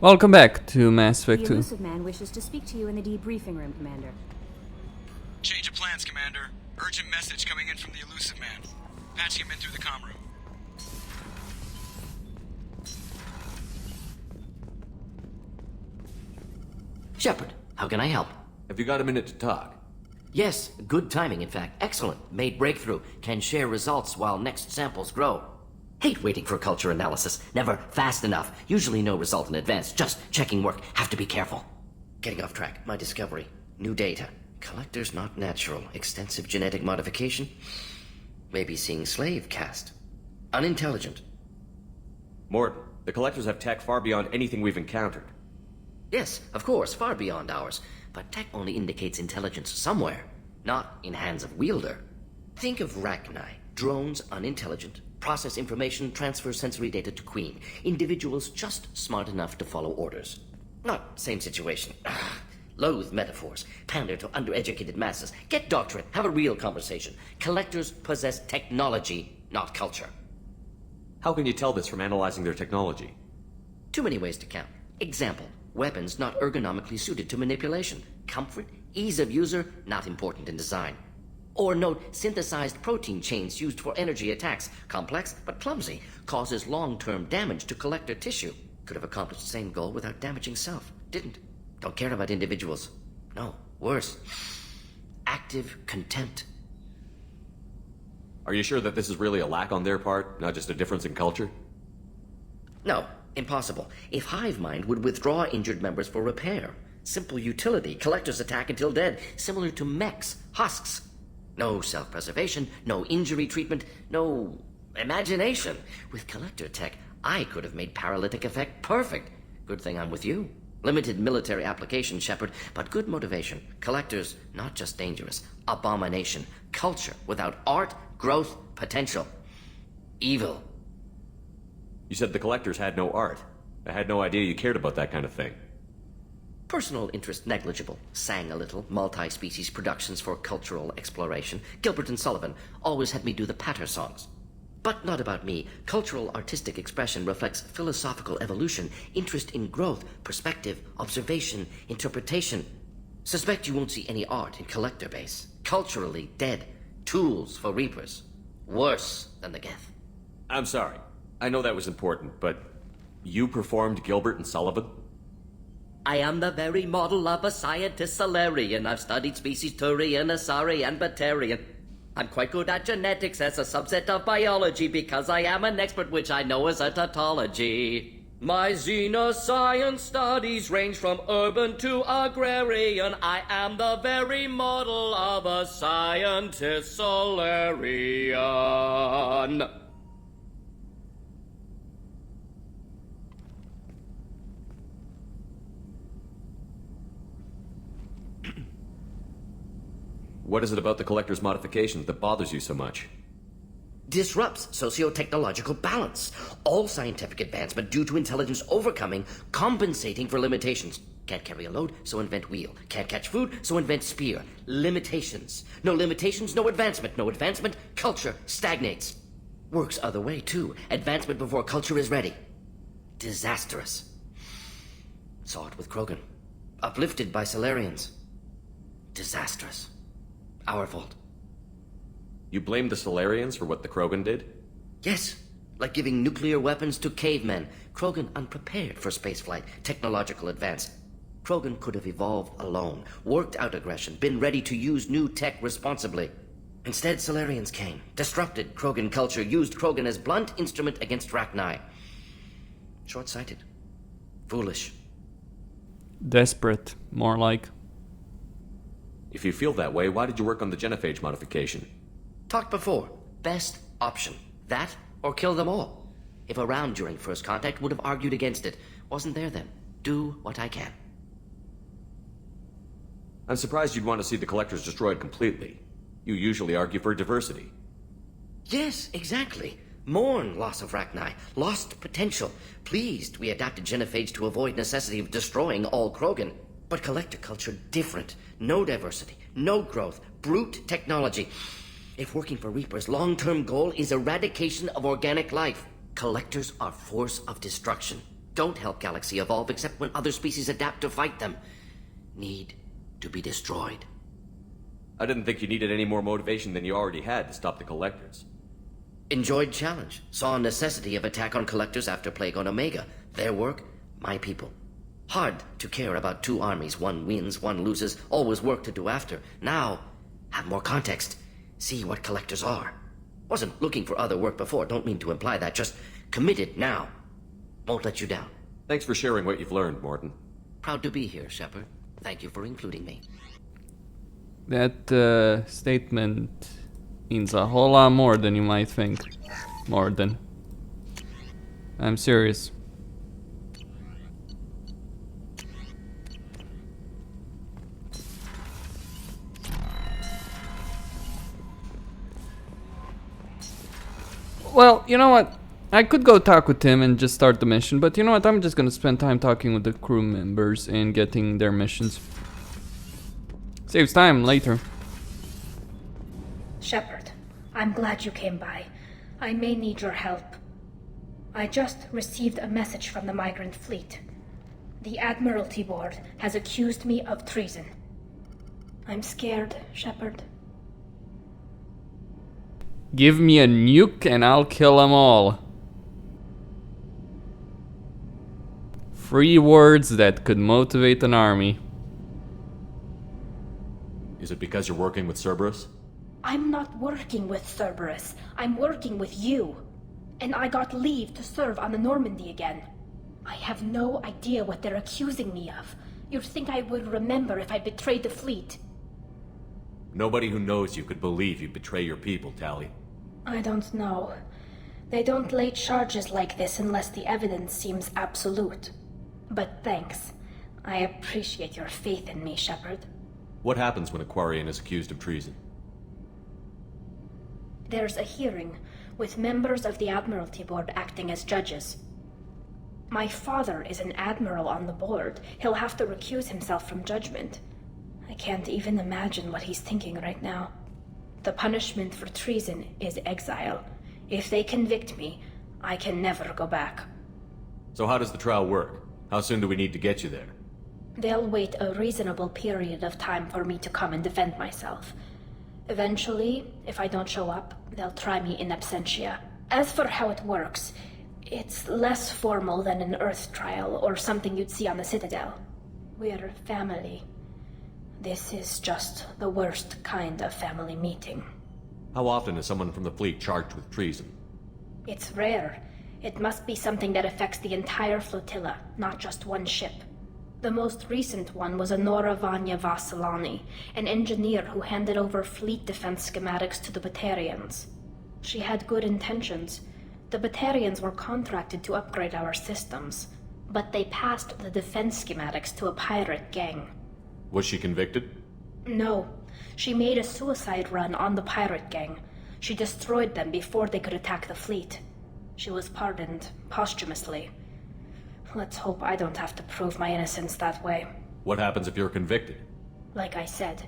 Welcome back to Mass The Effect 2. Illusive Man wishes to speak to you in the debriefing room, Commander. Change of plans, Commander. Urgent message coming in from the Illusive Man. Patching him in through the comm room. Shepard, how can I help? Have you got a minute to talk? Yes, good timing, in fact. Excellent. Made breakthrough. Can share results while next samples grow. Hate waiting for culture analysis. Never fast enough. Usually no result in advance. Just checking work. Have to be careful. Getting off track. My discovery. New data. Collectors not natural. Extensive genetic modification. Maybe seeing slave caste. Unintelligent. Morton, the Collectors have tech far beyond anything we've encountered. Yes, of course, far beyond ours. But tech only indicates intelligence somewhere, not in hands of wielder. Think of Rachni. Drones unintelligent. Process information, transfer sensory data to Queen. Individuals just smart enough to follow orders. Not same situation. Loathe metaphors. Pander to undereducated masses. Get doctorate. Have a real conversation. Collectors possess technology, not culture. How can you tell this from analyzing their technology? Too many ways to count. Example. Weapons not ergonomically suited to manipulation. Comfort, ease of user, not important in design. Or note synthesized protein chains used for energy attacks. Complex, but clumsy. Causes long-term damage to collector tissue. Could have accomplished the same goal without damaging self. Didn't. Don't care about individuals. No, worse. Active contempt. Are you sure that this is really a lack on their part, not just a difference in culture? No, impossible. If hive mind would withdraw injured members for repair. Simple utility, collectors attack until dead, similar to mechs, husks. No self-preservation, no injury treatment, no imagination. With collector tech, I could have made paralytic effect perfect. Good thing I'm with you. Limited military application, Shepard, but good motivation. Collectors, not just dangerous. Abomination. Culture without art, growth, potential. Evil. You said the Collectors had no art. I had no idea you cared about that kind of thing. Personal interest negligible. Sang a little. Multi-species productions for cultural exploration. Gilbert and Sullivan always had me do the patter songs. But not about me. Cultural artistic expression reflects philosophical evolution, interest in growth, perspective, observation, interpretation. Suspect you won't see any art in collector base. Culturally dead. Tools for reapers. Worse than the Geth. I'm sorry. I know that was important, but you performed Gilbert and Sullivan? I am the very model of a scientist Solarian. I've studied species Turian, Asari, and Batarian. I'm quite good at genetics as a subset of biology because I am an expert, which I know is a tautology. My xenoscience studies range from urban to agrarian. I am the very model of a scientist Solarian. What is it about the Collector's modifications that bothers you so much? Disrupts socio-technological balance. All scientific advancement due to intelligence overcoming, compensating for limitations. Can't carry a load, so invent wheel. Can't catch food, so invent spear. Limitations. No limitations, no advancement. No advancement, culture stagnates. Works other way, too. Advancement before culture is ready. Disastrous. Saw it with Krogan. Uplifted by Solarians. Disastrous. Our fault. You blame the Solarians for what the Krogan did? Yes, like giving nuclear weapons to cavemen. Krogan unprepared for spaceflight, technological advance. Krogan could have evolved alone, worked out aggression, been ready to use new tech responsibly. Instead, Solarians came, disrupted Krogan culture, used Krogan as blunt instrument against Rachni. Short-sighted. Foolish. Desperate, more like. If you feel that way, why did you work on the genophage modification? Talked before. Best option. That or kill them all. If around during first contact, would have argued against it. Wasn't there then. Do what I can. I'm surprised you'd want to see the Collectors destroyed completely. You usually argue for diversity. Yes, exactly. Mourn loss of Rachni. Lost potential. Pleased we adapted genophage to avoid necessity of destroying all Krogan. But collector culture different. No diversity. No growth. Brute technology. If working for Reapers' long-term goal is eradication of organic life, collectors are force of destruction. don't help Galaxy evolve except when other species adapt to fight them. Need to be destroyed. I didn't think you needed any more motivation than you already had to stop the Collectors. Enjoyed challenge. Saw necessity of attack on Collectors after Plague on Omega. Their work, my people. Hard to care about two armies. One wins, one loses. Always work to do after. Now, have more context. See what Collectors are. Wasn't looking for other work before. Don't mean to imply that. Just committed now. Won't let you down. Thanks for sharing what you've learned, Morton. Proud to be here, Shepard. Thank you for including me. That statement means a whole lot more than you might think. More than. I'm serious. Well, you know what? I could go talk with Tim and just start the mission, but you know what? I'm just gonna spend time talking with the crew members and getting their missions. Saves time later. Shepard, I'm glad you came by. I may need your help. I just received a message from the migrant fleet. The Admiralty Board has accused me of treason. I'm scared, Shepard. Give me a nuke and I'll kill them all. 3 words that could motivate an army. Is it because you're working with Cerberus? I'm not working with Cerberus. I'm working with you. And I got leave to serve on the Normandy again. I have no idea what they're accusing me of. You'd think I would remember if I betrayed the fleet. Nobody who knows you could believe you betray your people, Tali. I don't know. They don't lay charges like this unless the evidence seems absolute. But thanks. I appreciate your faith in me, Shepard. What happens when a Quarian is accused of treason? There's a hearing, with members of the Admiralty Board acting as judges. My father is an admiral on the board. He'll have to recuse himself from judgment. I can't even imagine what he's thinking right now. The punishment for treason is exile. If they convict me, I can never go back. So how does the trial work? How soon do we need to get you there? They'll wait a reasonable period of time for me to come and defend myself. Eventually, if I don't show up, they'll try me in absentia. As for how it works, it's less formal than an Earth trial or something you'd see on the Citadel. We're family. This is just the worst kind of family meeting. How often is someone from the fleet charged with treason? It's rare. It must be something that affects the entire flotilla, not just one ship. The most recent one was Honora Vanya Vassilani, an engineer who handed over fleet defense schematics to the Batarians. She had good intentions. The Batarians were contracted to upgrade our systems, but they passed the defense schematics to a pirate gang. Was she convicted? No. She made a suicide run on the pirate gang. She destroyed them before they could attack the fleet. She was pardoned posthumously. Let's hope I don't have to prove my innocence that way. What happens if you're convicted? Like I said,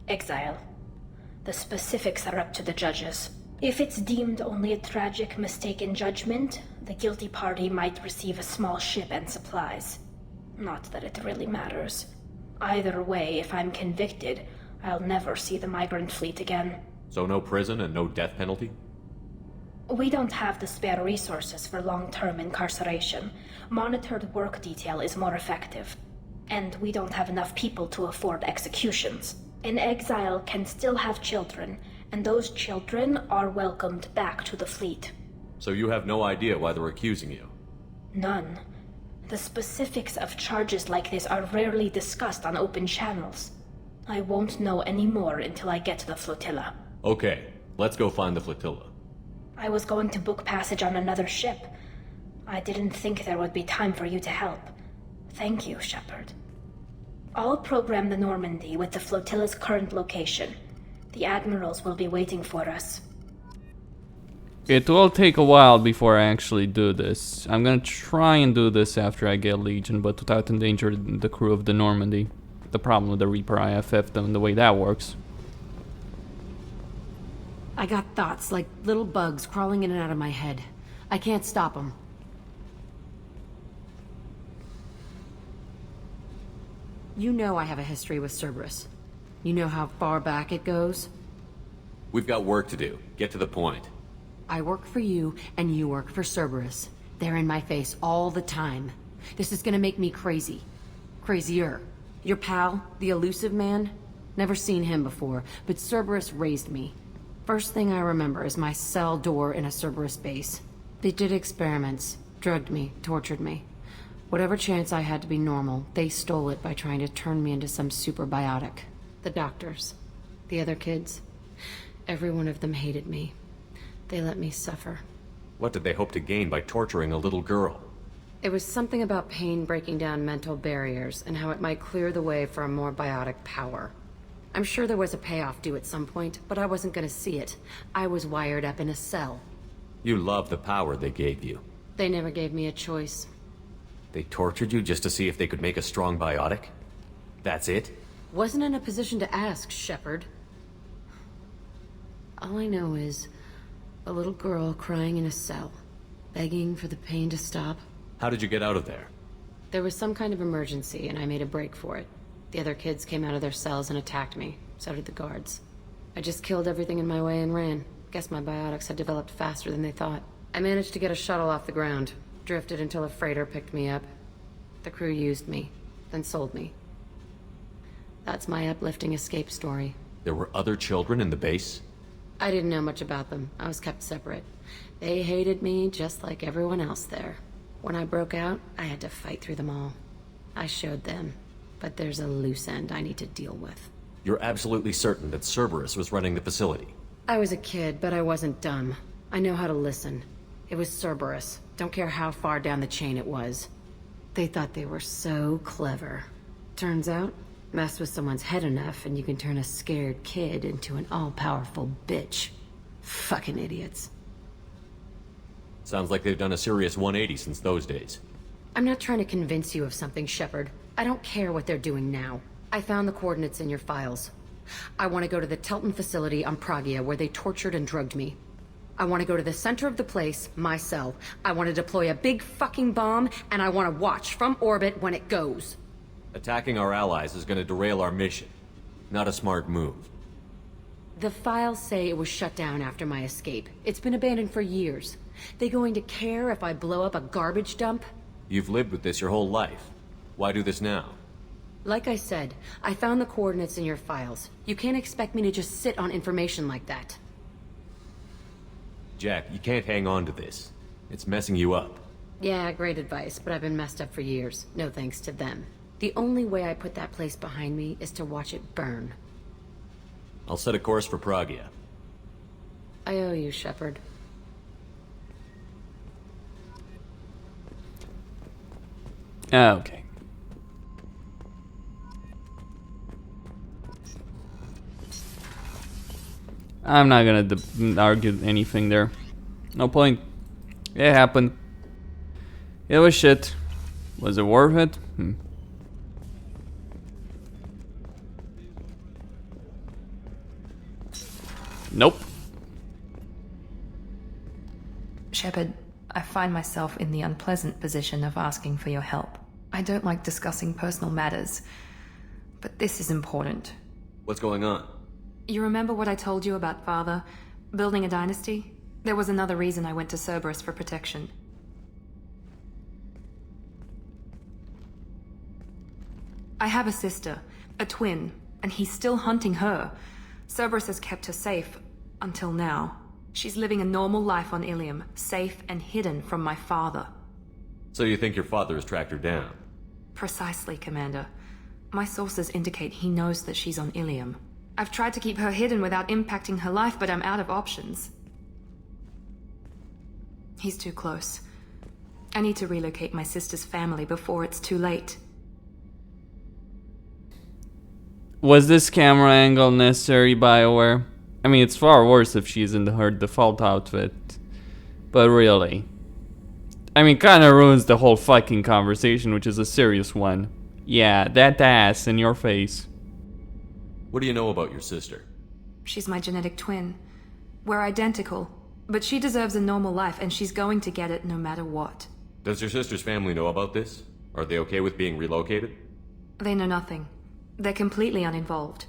exile. The specifics are up to the judges. If it's deemed only a tragic mistake in judgment, the guilty party might receive a small ship and supplies. Not that it really matters. Either way, if I'm convicted, I'll never see the migrant fleet again. So no prison and no death penalty? We don't have the spare resources for long-term incarceration. Monitored work detail is more effective. And we don't have enough people to afford executions. An exile can still have children, and those children are welcomed back to the fleet. So you have no idea why they're accusing you? None. The specifics of charges like this are rarely discussed on open channels. I won't know any more until I get to the flotilla. Okay, let's go find the flotilla. I was going to book passage on another ship. I didn't think there would be time for you to help. Thank you, Shepard. I'll program the Normandy with the flotilla's current location. The admirals will be waiting for us. It will take a while before I actually do this. I'm gonna try and do this after I get Legion, but without endangering the crew of the Normandy. The problem with the Reaper IFF and the way that works. I got thoughts like little bugs crawling in and out of my head. I can't stop them. You know I have a history with Cerberus. You know how far back it goes? We've got work to do. Get to the point. I work for you, and you work for Cerberus. They're in my face all the time. This is gonna make me crazy. Crazier. Your pal, the Illusive Man? Never seen him before, but Cerberus raised me. First thing I remember is my cell door in a Cerberus base. They did experiments, drugged me, tortured me. Whatever chance I had to be normal, they stole it by trying to turn me into some superbiotic. The doctors, the other kids, every one of them hated me. They let me suffer. What did they hope to gain by torturing a little girl? It was something about pain breaking down mental barriers and how it might clear the way for a more biotic power. I'm sure there was a payoff due at some point, but I wasn't gonna see it. I was wired up in a cell. You love the power they gave you. They never gave me a choice. They tortured you just to see if they could make a strong biotic? That's it? Wasn't in a position to ask, Shepard. All I know is a little girl crying in a cell, begging for the pain to stop. How did you get out of there? There was some kind of emergency, and I made a break for it. The other kids came out of their cells and attacked me. So did the guards. I just killed everything in my way and ran. Guess my biotics had developed faster than they thought. I managed to get a shuttle off the ground. Drifted until a freighter picked me up. The crew used me, then sold me. That's my uplifting escape story. There were other children in the base? I didn't know much about them. I was kept separate. They hated me just like everyone else there. When I broke out, I had to fight through them all. I showed them, but there's a loose end I need to deal with. You're absolutely certain that Cerberus was running the facility? I was a kid, but I wasn't dumb. I know how to listen. It was Cerberus. Don't care how far down the chain it was. They thought they were so clever. Turns out, mess with someone's head enough and you can turn a scared kid into an all-powerful bitch. Fucking idiots. Sounds like they've done a serious 180 since those days. I'm not trying to convince you of something, Shepard. I don't care what they're doing now. I found the coordinates in your files. I want to go to the Telton facility on Pragia where they tortured and drugged me. I want to go to the center of the place, my cell. I want to deploy a big fucking bomb, and I want to watch from orbit when it goes. Attacking our allies is going to derail our mission. Not a smart move. The files say it was shut down after my escape. It's been abandoned for years. They going to care if I blow up a garbage dump? You've lived with this your whole life. Why do this now? Like I said, I found the coordinates in your files. You can't expect me to just sit on information like that. Jack, you can't hang on to this. It's messing you up. Yeah, great advice, but I've been messed up for years. No thanks to them. The only way I put that place behind me is to watch it burn. I'll set a course for Pragia. I owe you, Shepard. Okay. I'm not gonna argue anything there. No point. It happened. It was shit. Was it worth it? Nope. Shepard, I find myself in the unpleasant position of asking for your help. I don't like discussing personal matters, but this is important. What's going on? You remember what I told you about Father? Building a dynasty? There was another reason I went to Cerberus for protection. I have a sister, a twin, and he's still hunting her. Cerberus has kept her safe, until now. She's living a normal life on Ilium, safe and hidden from my father. So you think your father has tracked her down? Precisely, Commander. My sources indicate he knows that she's on Ilium. I've tried to keep her hidden without impacting her life, but I'm out of options. He's too close. I need to relocate my sister's family before it's too late. Was this camera angle necessary, BioWare? I mean, it's far worse if she's in her default outfit. But really. I mean, kinda ruins the whole fucking conversation, which is a serious one. Yeah, that ass in your face. What do you know about your sister? She's my genetic twin. We're identical, but she deserves a normal life and she's going to get it no matter what. Does your sister's family know about this? Are they okay with being relocated? They know nothing. They're completely uninvolved.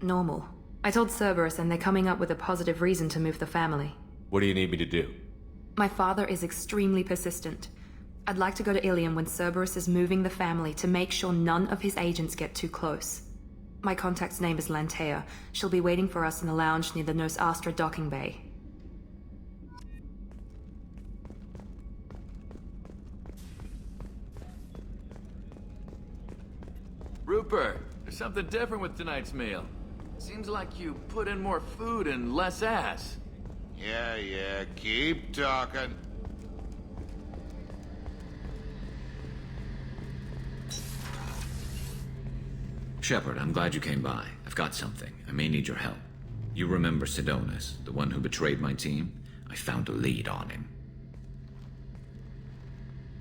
Normal. I told Cerberus and they're coming up with a positive reason to move the family. What do you need me to do? My father is extremely persistent. I'd like to go to Ilium when Cerberus is moving the family to make sure none of his agents get too close. My contact's name is Lantea. She'll be waiting for us in the lounge near the Nos Astra docking bay. Rupert, there's something different with tonight's meal. Seems like you put in more food and less ass. Yeah, keep talking. Shepard, I'm glad you came by. I've got something. I may need your help. You remember Sidonus, the one who betrayed my team? I found a lead on him.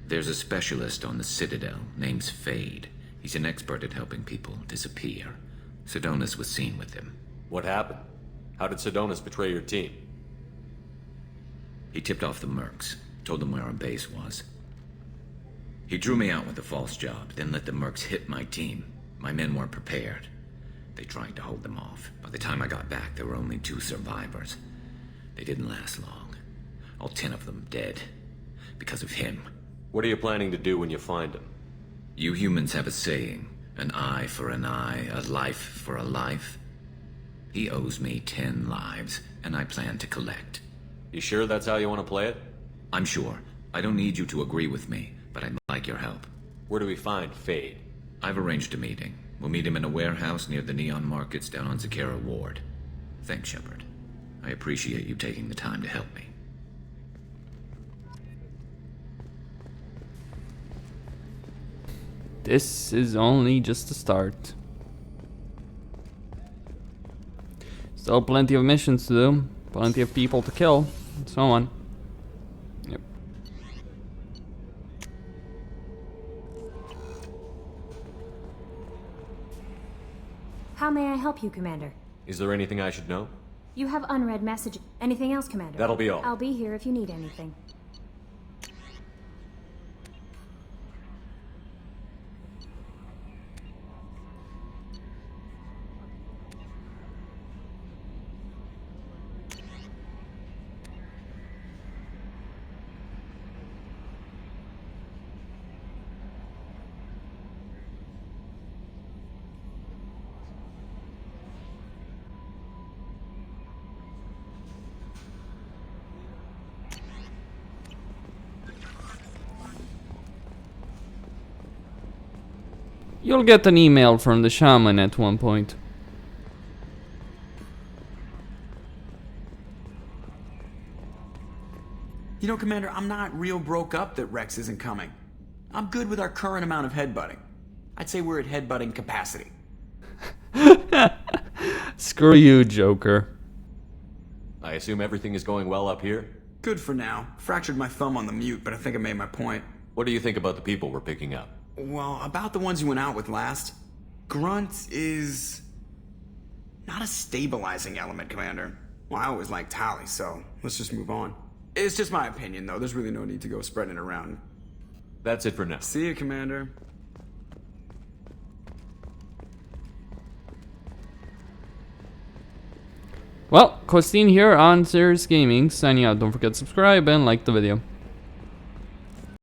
There's a specialist on the Citadel, name's Fade. He's an expert at helping people disappear. Sidonus was seen with him. What happened? How did Sidonus betray your team? He tipped off the mercs, told them where our base was. He drew me out with a false job, then let the mercs hit my team. My men weren't prepared. They tried to hold them off. By the time I got back, there were only 2 survivors. They didn't last long. All 10 of them dead. Because of him. What are you planning to do when you find him? You humans have a saying, an eye for an eye, a life for a life. He owes me 10 lives, and I plan to collect. You sure that's how you want to play it? I'm sure. I don't need you to agree with me, but I'd like your help. Where do we find Fade? I've arranged a meeting. We'll meet him in a warehouse near the Neon Markets down on Zakera Ward. Thanks, Shepard. I appreciate you taking the time to help me. This is only just the start. Still plenty of missions to do, plenty of people to kill, and so on. Yep. How may I help you, Commander? Is there anything I should know? You have unread message. Anything else, Commander? That'll be all. I'll be here if you need anything. You'll get an email from the shaman at one point. You know, Commander, I'm not real broke up that Rex isn't coming. I'm good with our current amount of headbutting. I'd say we're at headbutting capacity. Screw you, Joker. I assume everything is going well up here? Good for now. Fractured my thumb on the mute, but I think I made my point. What do you think about the people we're picking up? Well, about the ones you went out with last. Grunt is not a stabilizing element, Commander. Well, I always liked Tali, so let's just move on. It's just my opinion, though. There's really no need to go spreading it around. That's it for now. See you, Commander. Well, Costin here on Serious Gaming, signing out. Don't forget to subscribe and like the video.